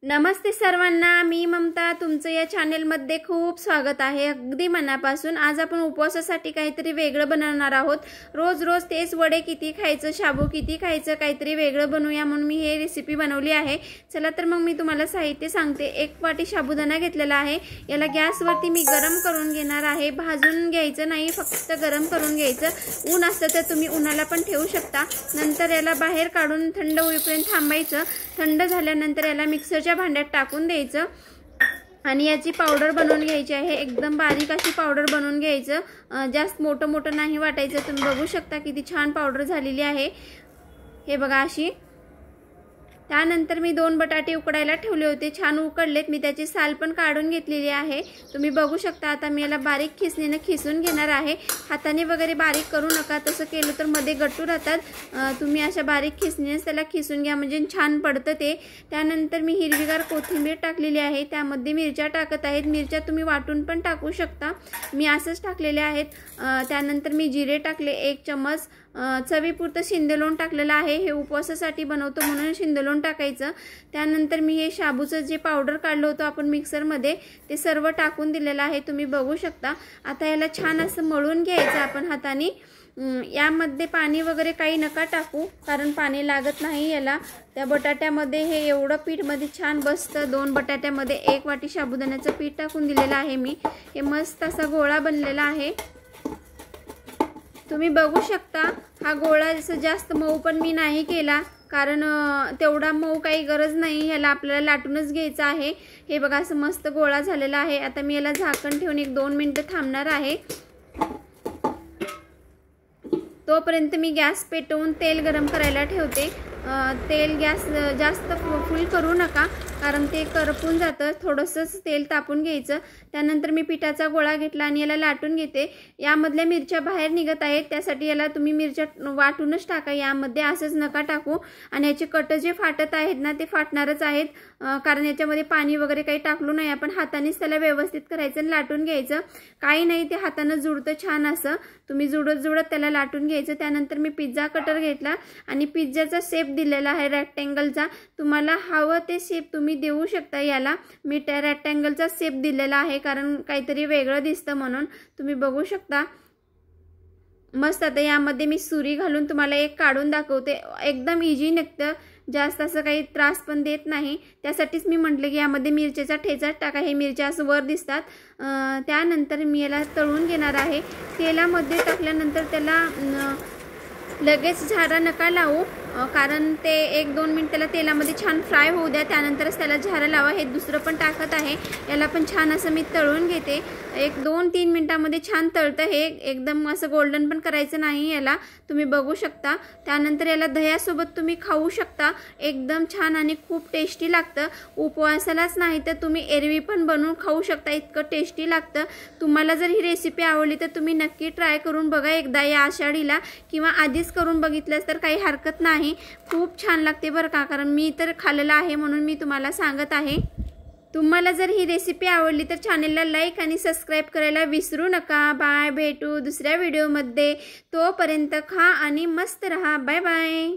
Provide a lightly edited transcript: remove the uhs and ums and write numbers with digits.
नमस्ते सर्वांना, मी ममता तुमचं या चॅनलमध्ये खूप स्वागत आहे अगदी मनापासून। आज आपण उपवासासाठी काहीतरी वेगळं बनवणार आहोत। रोज रोज तेच वडे किती खायचं, शाबू किती खायचं, काहीतरी वेगळं बनवूया म्हणून मी हे रेसिपी बनवली आहे। चला तर मग मी तुम्हाला साहित्य सांगते। 1 वाटी साबुदाणा घेतलेला आहे। याला गॅसवरती मी गरम करून घेणार आहे। भाजून घ्यायचं नाही, फक्त गरम करून घ्यायचं। ऊन असतं तर तुम्ही उन्हाला पण ठेवू शकता। नंतर याला बाहेर काढून थंड होईपर्यंत थांबायचं। थंड झाल्यानंतर याला मिक्सरच्या भांड्यात टाकून द्यायचं आणि याची पावडर बनवून घ्यायची आहे। एकदम बारीक अशी पावडर बनवून घ्यायचं। जास्त मोठं नाही वाटायचं। तुम्ही बघू शकता किती छान पावडर झालेली आहे। हे बघा अशी। त्यानंतर मी 2 बटाटे उकडायला ठेवले होते, छान उकडलेत। मी त्याची साल पण काढून घेतलेली आहे। तुम्ही बघू शकता। आता मी याला बारीक खिसणीने खिसून घेणार आहे। हाताने वगैरे बारीक करू नका, तसं केलं तर मध्ये गट्टू राहतात। तुम्ही अशा बारीक खिसणीनेच त्याला खिसून घ्या, म्हणजे छान पडतं ते। त्यानंतर मी हिरवीगार कोथिंबीर टाकलेली आहे। त्यामध्ये मिरच्या टाकत आहेत। मिरच्या तुम्ही वाटून पण टाकू शकता, मी असंच टाकलेले आहेत। त्यानंतर मी जिरे टाकले 1 चम्मच। चवीपुरतं शिंदेलोण टाकलेलं आहे। हे उपवासासाठी बनवतो म्हणून शिंदेलोण टाकायचं। त्यानंतर मी हे शाबूचं जे पावडर काढलं होतं आपण मिक्सरमध्ये, ते सर्व टाकून दिलेलं आहे। तुम्ही बघू शकता। आता याला छान असं मळून घ्यायचं आपण हाताने। यामध्ये पाणी वगैरे काही नका टाकू, कारण पाणी लागत नाही याला। त्या बटाट्यामध्ये हे एवढं पीठ मध्ये छान बसतं। 2 बटाट्यामध्ये 1 वाटी साबुदाण्याचं पीठ टाकून दिलेलं आहे मी। हे मस्त असा गोळा बनलेला आहे। तुम्ही बघू शकता। हा गोळा जसं जास्त मऊ पण मी नाही केला, कारण तेवढा मऊ काही गरज नाही। याला आपल्याला लाटूनच घ्यायचं आहे। हे बघा असं मस्त गोळा झालेला आहे। आता मी याला झाकण ठेवून 1-2 मिनिटं थांबणार आहे। तोपर्यंत मी गॅस पेटवून तेल गरम करायला ठेवते। तेल गॅस जास्त फुल करू नका, कारण ते करपून जातं। थोडंसंच तेल तापून घ्यायचं। त्यानंतर मी पिठाचा गोळा घेतला आणि याला लाटून घेते। यामधल्या मिरच्या बाहेर निघत आहेत, त्यासाठी याला तुम्ही मिरच्या वाटूनच टाका यामध्ये, असंच नका टाकू। आणि याचे कट जे फाटत आहेत ना, ते फाटणारच आहेत, कारण याच्यामध्ये पाणी वगैरे काही टाकलो नाही आपण। हातानेच त्याला व्यवस्थित करायचं आणि लाटून घ्यायचं। काही नाही, ते हाताने जुळतं छान असं। तुम्ही जुळत त्याला लाटून घ्यायचं। त्यानंतर मी पिझ्झा कटर घेतला आणि पिझ्झाचा शेप दिलेला आहे रेक्टँगलचा। तुम्हाला हवं ते शेप तुम्ही देऊ शकता याला। मी त्या रेक्टँगलचा शेप दिलेला आहे, कारण काहीतरी वेगळं दिसतं म्हणून। तुम्ही बघू शकता मस्त। आता यामध्ये मी सुरी घालून तुम्हाला एक काढून दाखवते। एकदम इझी निघतं, जास्त असं काही त्रास पण देत नाही। त्यासाठीच मी म्हटलं की यामध्ये मिरच्याचा ठेचाच टाका, हे मिरच्या असं वर दिसतात। त्यानंतर मी याला तळून घेणार आहे। तेलामध्ये टाकल्यानंतर त्याला लगेच झारा नका लावू, कारण ते 1-2 मिनिट त्याला तेलामध्ये छान फ्राय होऊ द्या, त्यानंतरच त्याला झारा लावा। हे दुसरं पण टाकत आहे। याला पण छान असं मी तळून घेते। 1-2-3 मिनिटांमध्ये छान तळतं हे। एकदम असं गोल्डन पण करायचं नाही याला, तुम्ही बघू शकता। त्यानंतर याला दह्यासोबत तुम्ही खाऊ शकता। एकदम छान आणि खूप टेस्टी लागतं। उपवासालाच नाही तर तुम्ही एरवी पण बनवून खाऊ शकता, इतकं टेस्टी लागतं। तुम्हाला जर ही रेसिपी आवडली तर तुम्ही नक्की ट्राय करून बघा एकदा या आषाढीला, किंवा आधीच करून बघितलंस तर काही हरकत नाही। खूप छान लागते बरं का, कारण मी तर खाल्लेलं आहे म्हणून मी तुम्हाला सांगत आहे। तुम्हाला जर ही रेसिपी आवडली तर चॅनलला लाईक आणि सबस्क्राईब करायला विसरू नका। बाय, भेटू दुसऱ्या व्हिडिओमध्ये। तोपर्यंत खा आणि मस्त रहा। Bye bye.